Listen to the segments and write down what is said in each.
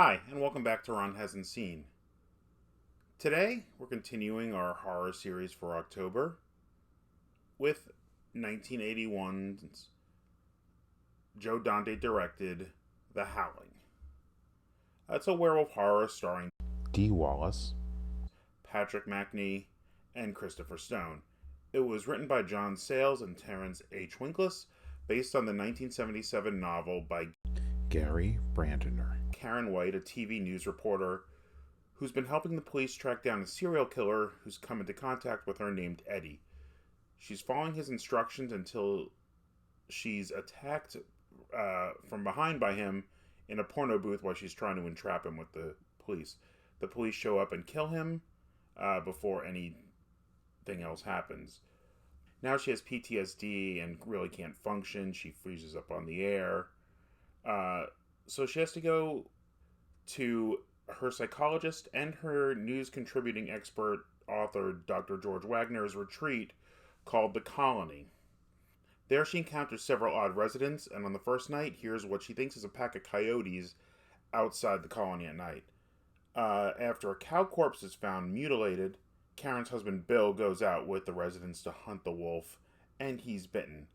Hi, and welcome back to Ron Hasn't Seen. Today, we're continuing our horror series for October with 1981's Joe Dante directed The Howling. It's a werewolf horror starring Dee Wallace, Patrick Macnee, and Christopher Stone. It was written by John Sayles and Terence H. Winkless, based on the 1977 novel by Gary Brandner. Karen White, a TV news reporter who's been helping the police track down a serial killer who's come into contact with her named Eddie. She's following his instructions until she's attacked from behind by him in a porno booth while she's trying to entrap him with the police. The police show up and kill him before anything else happens. Now she has PTSD and really can't function. She freezes up on the air. So she has to go to her psychologist and her news contributing expert author, Dr. George Wagner's retreat called The Colony. There she encounters several odd residents, and on the first night hears what she thinks is a pack of coyotes outside the colony at night. After a cow corpse is found mutilated, Karen's husband Bill goes out with the residents to hunt the wolf, and he's bitten.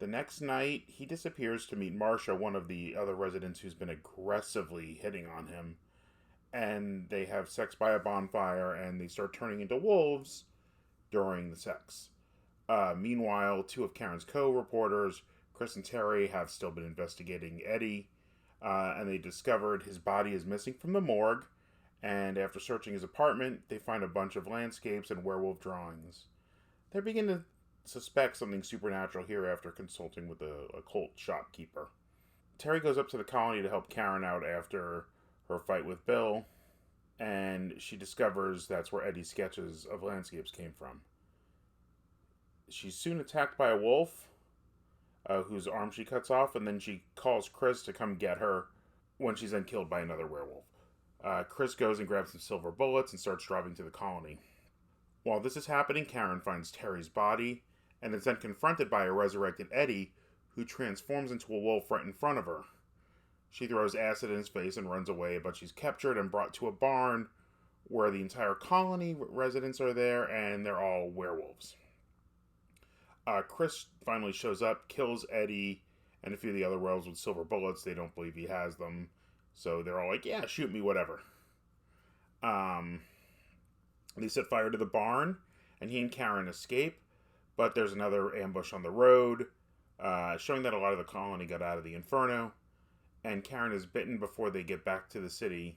The next night, he disappears to meet Marcia, one of the other residents who's been aggressively hitting on him. And they have sex by a bonfire, and they start turning into wolves during the sex. Meanwhile, two of Karen's co-reporters, Chris and Terry, have still been investigating Eddie, and they discovered his body is missing from the morgue, and after searching his apartment, they find a bunch of landscapes and werewolf drawings. They begin to suspect something supernatural here after consulting with a occult shopkeeper. Terry goes up to the colony to help Karen out after her fight with Bill, and she discovers that's where Eddie's sketches of landscapes came from. She's soon attacked by a wolf, whose arm she cuts off, and then she calls Chris to come get her when she's then killed by another werewolf. Chris goes and grabs some silver bullets and starts driving to the colony. While this is happening, Karen finds Terry's body, and is then confronted by a resurrected Eddie, who transforms into a wolf right in front of her. She throws acid in his face and runs away, but she's captured and brought to a barn where the entire colony residents are there, and they're all werewolves. Chris finally shows up, kills Eddie and a few of the other werewolves with silver bullets. They don't believe he has them, so they're all like, yeah, shoot me, whatever. They set fire to the barn, and he and Karen escape, but there's another ambush on the road, showing that a lot of the colony got out of the inferno, and Karen is bitten before they get back to the city,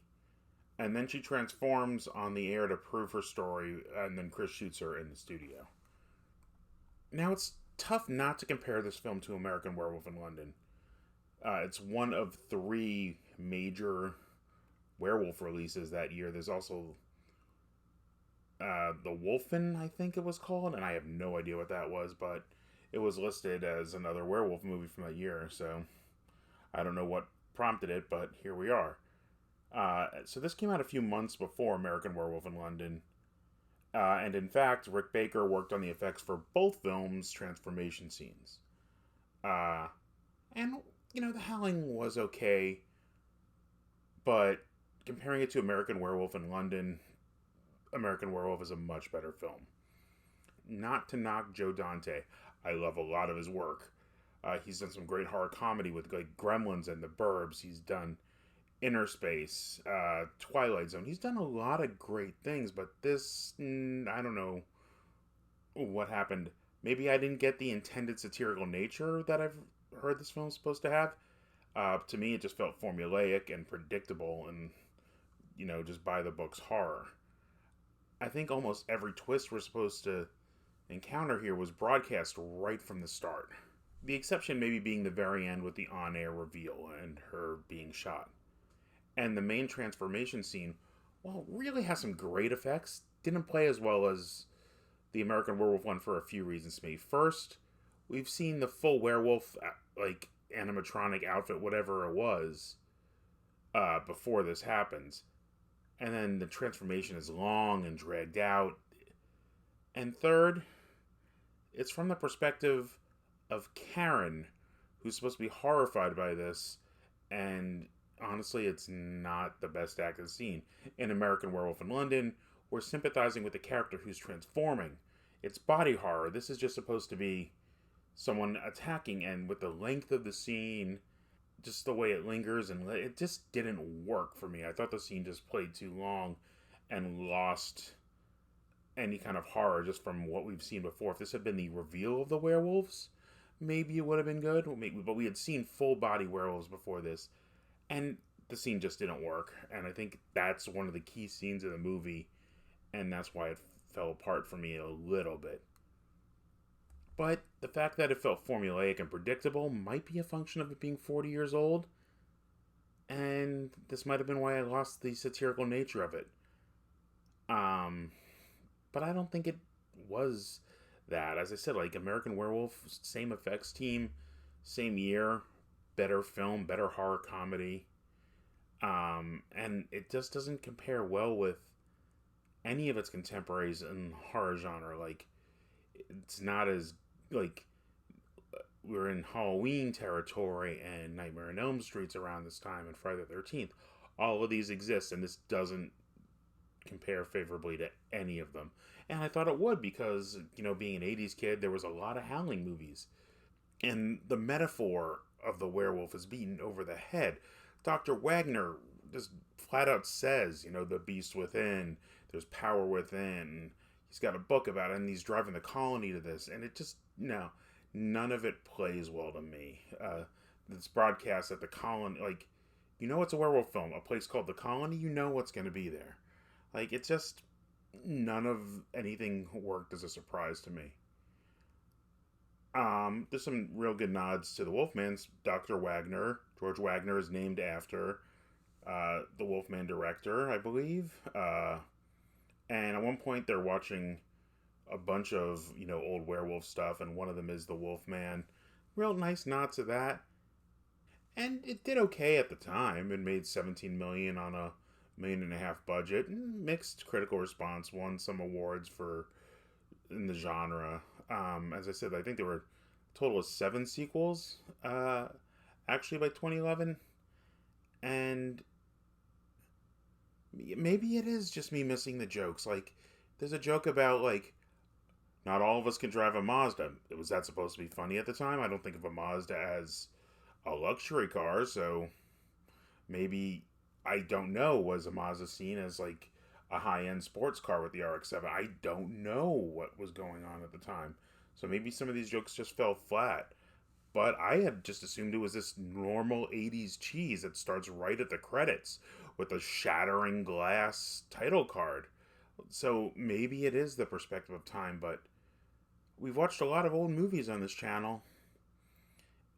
and then she transforms on the air to prove her story, and then Chris shoots her in the studio. Now, it's tough not to compare this film to American Werewolf in London. It's one of three major werewolf releases that year. There's also The Wolfen, I think it was called, and I have no idea what that was, but it was listed as another werewolf movie from that year, so I don't know what prompted it, but here we are. So this came out a few months before American Werewolf in London, and in fact, Rick Baker worked on the effects for both films' transformation scenes. And, The Howling was okay, but comparing it to American Werewolf in London, American Werewolf is a much better film. Not to knock Joe Dante. I love a lot of his work. He's done some great horror comedy with like Gremlins and The Burbs. He's done Inner Space, Twilight Zone. He's done a lot of great things, but this, I don't know what happened. Maybe I didn't get the intended satirical nature that I've heard this film is supposed to have. To me, it just felt formulaic and predictable and, just by the book's horror. I think almost every twist we're supposed to encounter here was broadcast right from the start. The exception maybe being the very end with the on-air reveal and her being shot. And the main transformation scene, while it really has some great effects, didn't play as well as the American Werewolf one for a few reasons to me. First, we've seen the full werewolf, like, animatronic outfit, whatever it was, before this happens. And then the transformation is long and dragged out. And third, it's from the perspective of Karen, who's supposed to be horrified by this, and honestly, it's not the best acted scene. In American Werewolf in London, we're sympathizing with the character who's transforming. It's body horror. This is just supposed to be someone attacking, and with the length of the scene, just the way it lingers, and it just didn't work for me. I thought the scene just played too long and lost any kind of horror just from what we've seen before. If this had been the reveal of the werewolves, maybe it would have been good. But we had seen full body werewolves before this, and the scene just didn't work. And I think that's one of the key scenes of the movie, and that's why it fell apart for me a little bit. But the fact that it felt formulaic and predictable might be a function of it being 40 years old, and this might have been why I lost the satirical nature of it. But I don't think it was that. As I said, like American Werewolf, same effects team, same year, better film, better horror comedy. And it just doesn't compare well with any of its contemporaries in the horror genre. Like, it's not as, like, we're in Halloween territory and Nightmare on Elm Street's around this time and Friday the 13th. All of these exist, and this doesn't compare favorably to any of them. And I thought it would because, being an 80s kid, there was a lot of Howling movies. And the metaphor of the werewolf is beaten over the head. Dr. Wagner just flat out says, the beast within, there's power within. He's got a book about it, and he's driving the colony to this. And it just, none of it plays well to me. This broadcast at the colony, like, it's a werewolf film. A place called the Colony, what's going to be there. Like, it's just, none of anything worked as a surprise to me. There's some real good nods to the Wolfman's Dr. Wagner. George Wagner is named after the Wolfman director, I believe. And at one point they're watching a bunch of, old werewolf stuff, and one of them is the Wolfman. Real nice nod to that. And it did okay at the time. It made $17 million on a $1.5 million budget. Mixed critical response. Won some awards in the genre. As I said, I think there were a total of 7 sequels, actually by 2011. And maybe it is just me missing the jokes. Like, there's a joke about, like, not all of us can drive a Mazda. Was that supposed to be funny at the time? I don't think of a Mazda as a luxury car, so maybe, I don't know, was a Mazda seen as, like, a high-end sports car with the RX-7. I don't know what was going on at the time. So maybe some of these jokes just fell flat. But I had just assumed it was this normal 80s cheese that starts right at the credits with a shattering glass title card. So maybe it is the perspective of time, but we've watched a lot of old movies on this channel,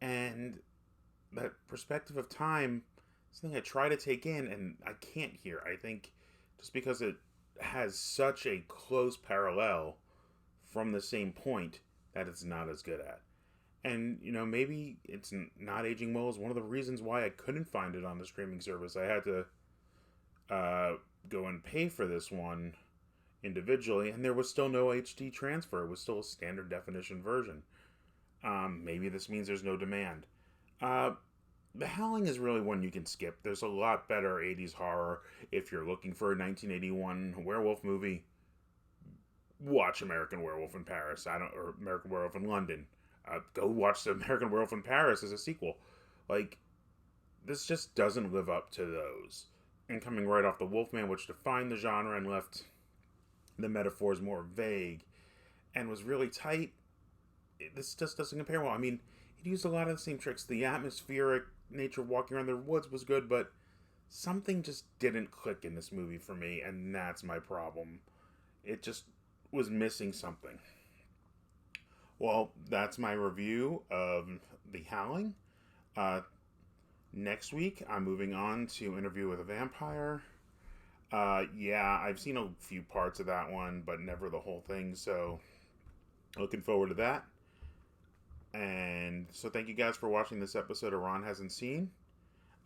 and that perspective of time is something I try to take in, and I can't here. I think just because it has such a close parallel from the same point that it's not as good at. And, maybe it's not aging well is one of the reasons why I couldn't find it on the streaming service. I had to go and pay for this one individually, and there was still no HD transfer. It was still a standard definition version. Maybe this means there's no demand. The Howling is really one you can skip. There's a lot better 80s horror. If you're looking for a 1981 werewolf movie, watch American Werewolf in Paris. Or American Werewolf in London. Go watch the American Werewolf in Paris as a sequel. Like, this just doesn't live up to those. And coming right off the Wolfman, which defined the genre and left the metaphors more vague and was really tight, this just doesn't compare well. I mean, it used a lot of the same tricks. The atmospheric nature of walking around the woods was good, but something just didn't click in this movie for me, and that's my problem. It just was missing something. Well, that's my review of The Howling. Next week, I'm moving on to Interview with a Vampire. I've seen a few parts of that one, but never the whole thing, so looking forward to that. And so thank you guys for watching this episode of Ron Hasn't Seen.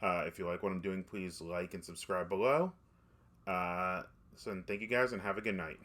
If you like what I'm doing, please like and subscribe below. So thank you guys, and have a good night.